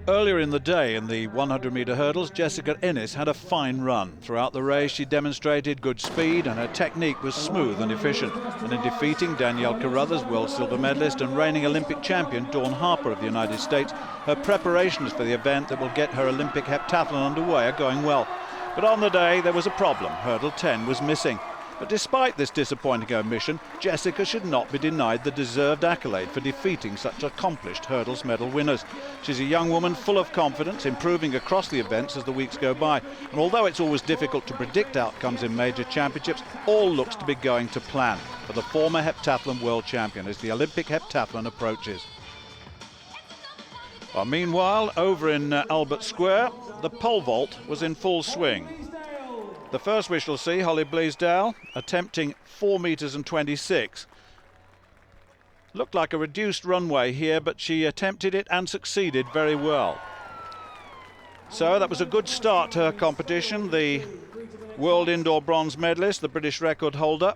Earlier in the day in the 100-metre hurdles, Jessica Ennis had a fine run. Throughout the race she demonstrated good speed and her technique was smooth and efficient. And in defeating Danielle Carruthers, world silver medalist, and reigning Olympic champion Dawn Harper of the United States, her preparations for the event that will get her Olympic heptathlon underway are going well. But on the day there was a problem. Hurdle 10 was missing. But despite this disappointing omission, Jessica should not be denied the deserved accolade for defeating such accomplished hurdles medal winners. She's a young woman full of confidence, improving across the events as the weeks go by. And although it's always difficult to predict outcomes in major championships, all looks to be going to plan for the former heptathlon world champion as the Olympic heptathlon approaches. Well, meanwhile, over in Albert Square, the pole vault was in full swing. The first we shall see, Holly Bleasdale attempting 4 metres and 26. Looked like a reduced runway here, but she attempted it and succeeded very well. So that was a good start to her competition. The world indoor bronze medalist, the British record holder,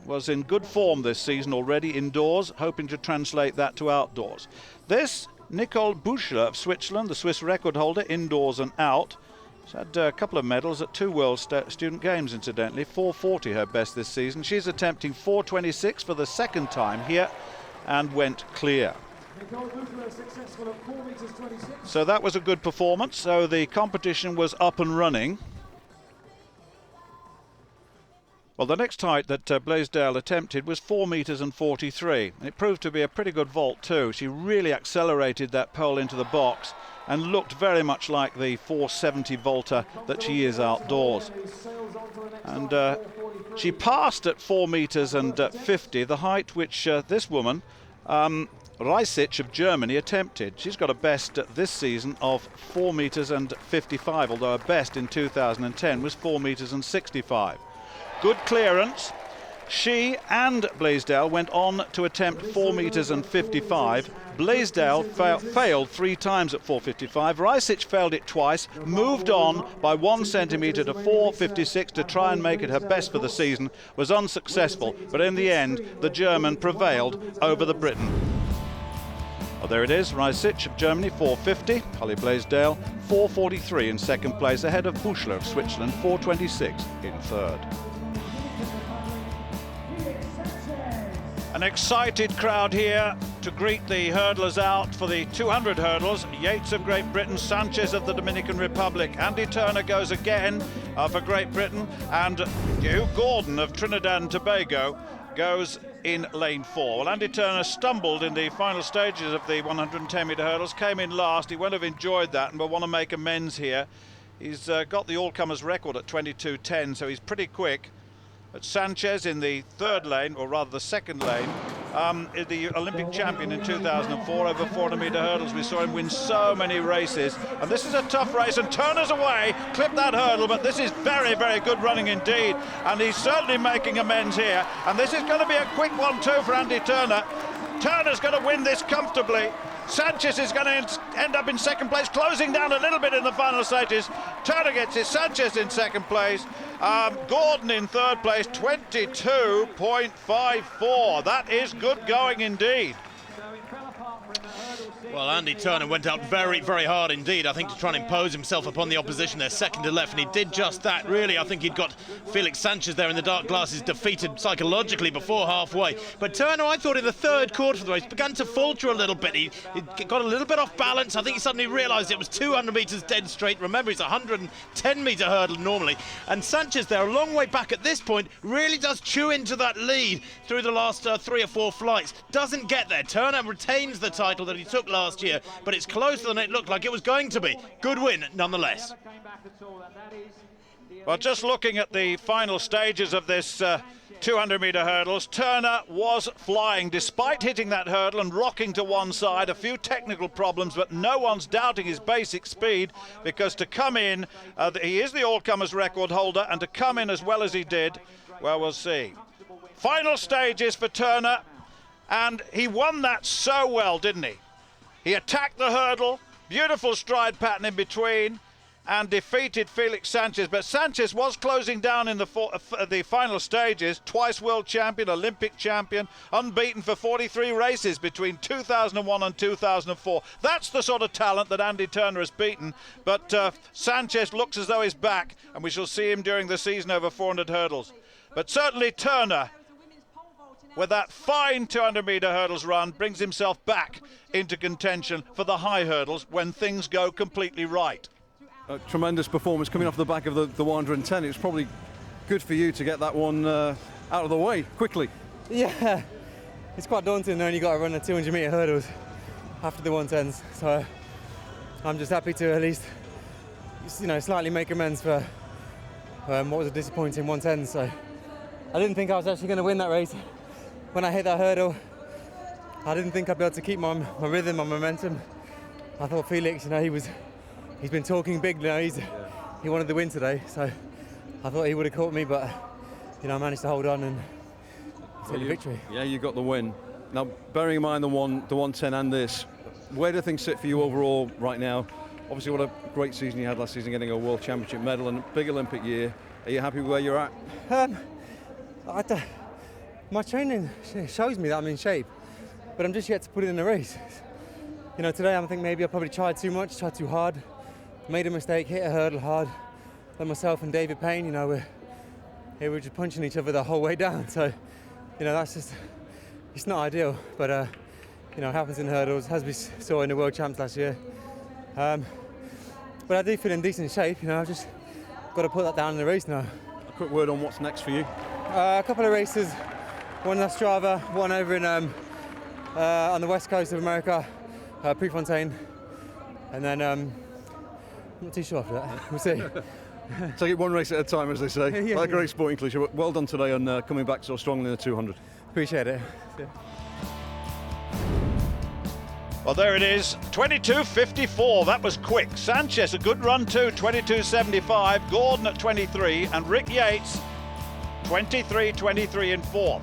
was in good form this season already indoors, hoping to translate that to outdoors. This, Nicole Buschler of Switzerland, the Swiss record holder, indoors and out. She's had a couple of medals at 2 World Student Games, incidentally. 4:40 her best this season. She's attempting 4:26 for the second time here and went clear. So that was a good performance. So the competition was up and running. Well, the next height that Bleasdale attempted was 4 metres and 43. And it proved to be a pretty good vault too. She really accelerated that pole into the box and looked very much like the 470 vaulter that she is outdoors. And she passed at 4 metres and 50, the height which this woman, Reisic of Germany, attempted. She's got a best this season of 4 metres and 55, although her best in 2010 was 4 metres and 65. Good clearance. She and Bleasdale went on to attempt 4 metres and 55. Bleasdale failed 3 times at 4:55. Reisic failed it twice, moved on by 1 centimetre to 4:56 to try and make it her best for the season, was unsuccessful, but in the end the German prevailed over the Briton. Well, there it is, Reisic of Germany 4:50, Holly Bleasdale 4:43 in second place, ahead of Buschler of Switzerland 4:26 in third. An excited crowd here to greet the hurdlers out for the 200 hurdles. Yates of Great Britain, Sanchez of the Dominican Republic. Andy Turner goes again for Great Britain, and Hugh Gordon of Trinidad and Tobago goes in lane 4. Well, Andy Turner stumbled in the final stages of the 110-metre hurdles, came in last. He won't have enjoyed that and will want to make amends here. He's got the all-comers record at 22:10, so he's pretty quick. But Sanchez in the third lane, or rather the second lane, is the Olympic champion in 2004 over 400-metre hurdles. We saw him win so many races, and this is a tough race, and Turner's away, clipped that hurdle, but this is very, very good running indeed, and he's certainly making amends here, and this is going to be a quick one too for Andy Turner. Turner's going to win this comfortably. Sanchez is going to end up in second place, closing down a little bit in the final stages. Turner gets his, Sanchez in second place. Gordon in third place, 22.54. That is good going indeed. Well, Andy Turner went out very, very hard indeed, I think, to try and impose himself upon the opposition there, second to left, and he did just that, really. I think he'd got Felix Sanchez there in the dark glasses defeated psychologically before halfway. But Turner, I thought in the third quarter of the race, began to falter a little bit. He got a little bit off balance. I think he suddenly realised it was 200 metres dead straight. Remember, it's a 110-metre hurdle normally. And Sanchez there, a long way back at this point, really does chew into that lead through the last 3 or 4 flights. Doesn't get there. Turner retains the title that he took last year, but it's closer than it looked like it was going to be. Good win nonetheless. Well, just looking at the final stages of this 200-metre hurdles, Turner was flying despite hitting that hurdle and rocking to one side. A few technical problems, but no one's doubting his basic speed, because to come in, he is the all-comers record holder, and to come in as well as he did, well, we'll see. Final stages for Turner, and he won that so well, didn't he? He attacked the hurdle, beautiful stride pattern in between. and defeated Felix Sanchez, but Sanchez was closing down in the final stages. Twice world champion, Olympic champion, unbeaten for 43 races between 2001 and 2004. That's the sort of talent that Andy Turner has beaten, but Sanchez looks as though he's back, and we shall see him during the season over 400 hurdles. But certainly Turner, with that fine 200-metre hurdles run, brings himself back into contention for the high hurdles when things go completely right. A tremendous performance coming off the back of the 110. It was probably good for you to get that one out of the way quickly. Yeah, it's quite daunting knowing you got to run the 200-metre hurdles after the 110s. So I'm just happy to at least, slightly make amends for what was a disappointing 110. So I didn't think I was actually going to win that race. When I hit that hurdle, I didn't think I'd be able to keep my rhythm, my momentum. I thought Felix, he's been talking big, he wanted the win today, so I thought he would have caught me, but I managed to hold on and take the victory. Yeah, you got the win. Now, bearing in mind the 110 and this, where do things sit for you overall right now? Obviously, what a great season you had last season, getting a World Championship medal and a big Olympic year. Are you happy with where you're at? My training shows me that I'm in shape, but I'm just yet to put it in a race. Today I think maybe I probably tried too much, tried too hard, made a mistake, hit a hurdle hard. Then myself and David Payne, we're just punching each other the whole way down. So, that's just, it's not ideal, but it happens in hurdles, as we saw in the World Champs last year. But I do feel in decent shape. I've just got to put that down in the race now. A quick word on what's next for you. A couple of races, one in Ostrava, one over in on the west coast of America, Prefontaine, and then I'm not too sure after that. We'll see. Take it one race at a time, as they say. Yeah. Like a great sporting cliche. Well done today on coming back so strongly in the 200. Appreciate it. Yeah. Well, there it is, 22.54. That was quick. Sanchez, a good run too, 22.75. Gordon at 23, and Rick Yates, 23.23 in fourth.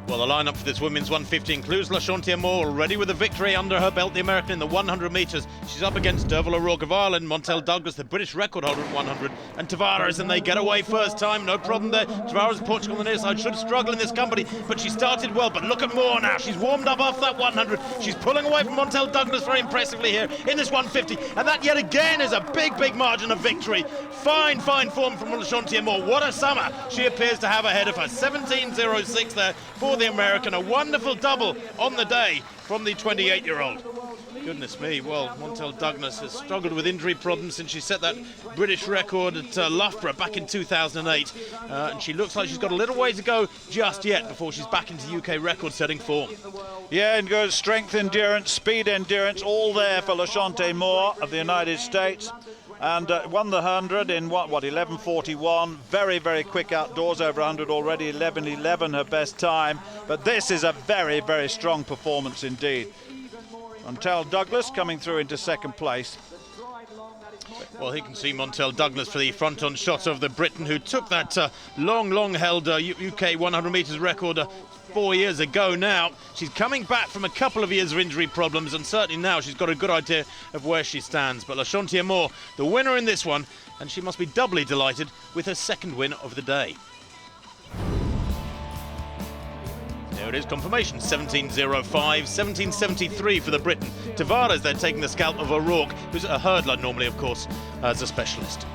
Well, the lineup for this women's 150 includes LaShantia Moore, already with a victory under her belt, the American in the 100 metres. She's up against Derval O'Rourke of Ireland, Montel Douglas, the British record holder at 100, and Tavares, and they get away first time, no problem there. Tavares, Portugal on the near side, should struggle in this company, but she started well. But look at Moore now, she's warmed up off that 100. She's pulling away from Montel Douglas very impressively here in this 150, and that yet again is a big margin of victory. Fine form from LaShantia Moore. What a summer she appears to have ahead of her. 17.06 there for the American, a wonderful double on the day from the 28-year-old. Goodness me, well, Montel Douglas has struggled with injury problems since she set that British record at Loughborough back in 2008, and she looks like she's got a little way to go just yet before she's back into UK record-setting form. Yeah, and good strength endurance, speed endurance, all there for LaShantia Moore of the United States. And won the 100 in what 11.41. Very quick outdoors, over 100 already. 11.11 her best time, but this is a very strong performance indeed. Montel Douglas coming through into second place. Well, he can see Montel Douglas for the front-on shot of the Briton who took that long held UK 100 metres record 4 years ago now. She's coming back from a couple of years of injury problems, and certainly now she's got a good idea of where she stands. But LaShantia Moore, the winner in this one, and she must be doubly delighted with her second win of the day. There it is, confirmation, 17.05, 17.73 for the Briton. Tavares, they're taking the scalp of O'Rourke, who's a hurdler normally, of course, as a specialist.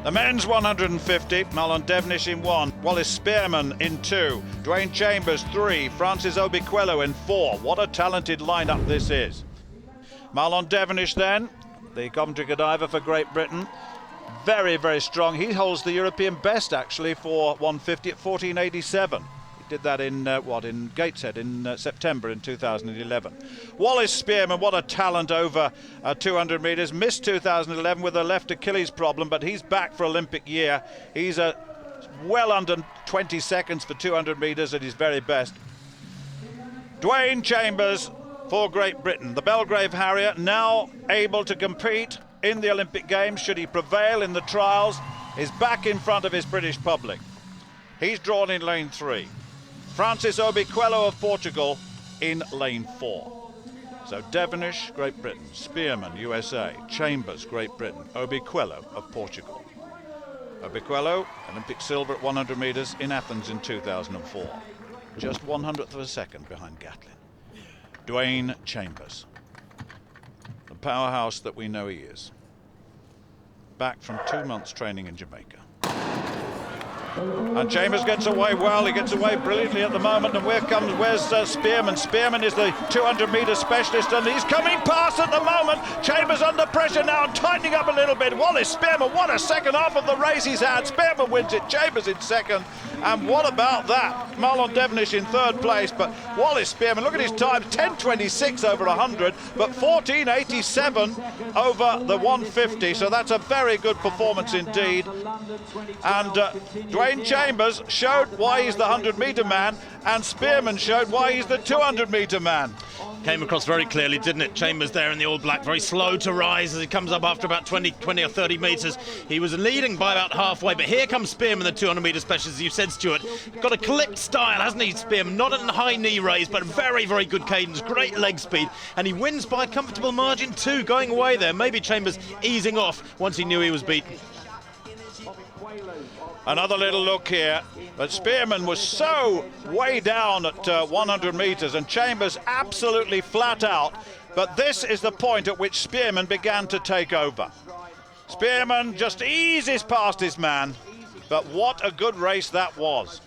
The men's 150, Marlon Devonish in 1, Wallace Spearmon in 2, Dwayne Chambers 3, Francis Obiquelo in 4. What a talented lineup this is. Marlon Devonish then, the Coventry Godiva for Great Britain. Very strong. He holds the European best actually for 150 at 14.87. Did that in in Gateshead in September in 2011. Wallace Spearmon, what a talent over 200 metres. Missed 2011 with a left Achilles problem, but he's back for Olympic year. He's well under 20 seconds for 200 metres at his very best. Dwayne Chambers for Great Britain, the Belgrave Harrier, now able to compete in the Olympic Games should he prevail in the trials, is back in front of his British public. He's drawn in lane 3. Francis Obiquelo of Portugal in lane 4. So Devonish, Great Britain, Spearmon, USA, Chambers, Great Britain, Obiquelo of Portugal. Obiquelo, Olympic silver at 100 metres in Athens in 2004. Just 100th of a second behind Gatlin. Dwayne Chambers, the powerhouse that we know he is. Back from 2 months training in Jamaica. And Chambers gets away well, he gets away brilliantly at the moment, and where's Spearmon? Spearmon is the 200-metre specialist, and he's coming past at the moment. Chambers under pressure now and tightening up a little bit. Wallace Spearmon, what a second half of the race he's had. Spearmon wins it, Chambers in second, and what about that? Marlon Devonish in third place, but Wallace Spearmon, look at his time, 10:26 over 100, but 14:87 over the 150, so that's a very good performance indeed. And Dwayne Chambers showed why he's the 100-metre man, and Spearmon showed why he's the 200-metre man. Came across very clearly, didn't it? Chambers there in the all black, very slow to rise as he comes up after about 20 or 30 metres. He was leading by about halfway, but here comes Spearmon, the 200-metre specialist, as you said, Stuart. Got a clipped style, hasn't he, Spearmon? Not a high knee raise, but very, very good cadence, great leg speed, and he wins by a comfortable margin too, going away there. Maybe Chambers easing off once he knew he was beaten. Another little look here, but Spearmon was so way down at 100 metres and Chambers absolutely flat out, but this is the point at which Spearmon began to take over. Spearmon just eases past his man, but what a good race that was.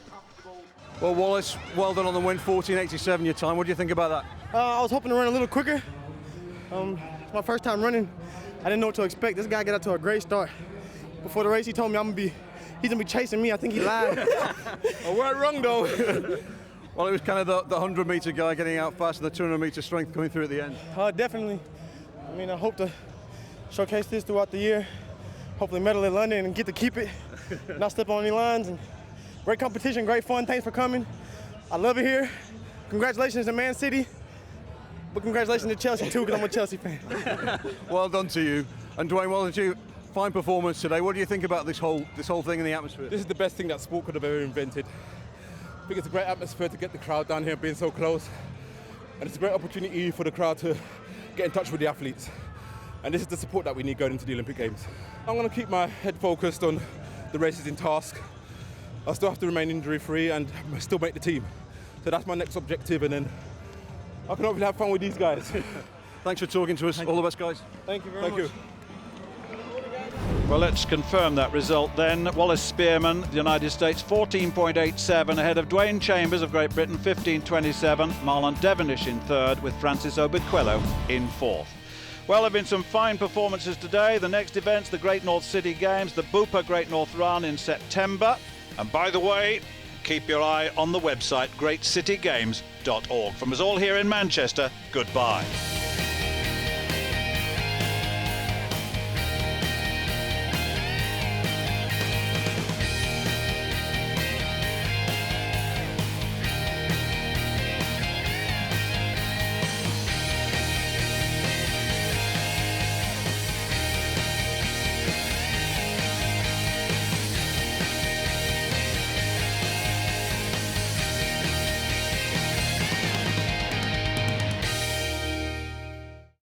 Well, Wallace, well done on the win, 14:87 your time. What do you think about that? I was hoping to run a little quicker. My first time running, I didn't know what to expect. This guy got out to a great start. Before the race, he told me he's gonna be chasing me. I think he lied. I weren't wrong though. Well, it was kind of the 100-metre guy getting out fast and the 200-metre strength coming through at the end. Definitely. I mean, I hope to showcase this throughout the year. Hopefully medal in London and get to keep it. Not step on any lines. And great competition, great fun. Thanks for coming. I love it here. Congratulations to Man City. But congratulations to Chelsea too, because I'm a Chelsea fan. Well done to you. And Dwayne, well done to you. Fine performance today. What do you think about this whole thing in the atmosphere? This is the best thing that sport could have ever invented. I think it's a great atmosphere to get the crowd down here being so close. And it's a great opportunity for the crowd to get in touch with the athletes. And this is the support that we need going into the Olympic Games. I'm going to keep my head focused on the races in task. I still have to remain injury-free and still make the team. So that's my next objective, and then I can hopefully have fun with these guys. Thanks for talking to us. All the best, guys. Thank you very much. Thank you. Well, let's confirm that result then. Wallace Spearmon, the United States, 14.87 ahead of Dwayne Chambers of Great Britain, 15.27. Marlon Devonish in third, with Francis Obiquelo in fourth. Well, there have been some fine performances today. The next event's the Great North City Games, the Bupa Great North Run in September. And by the way, keep your eye on the website greatcitygames.org. From us all here in Manchester, goodbye.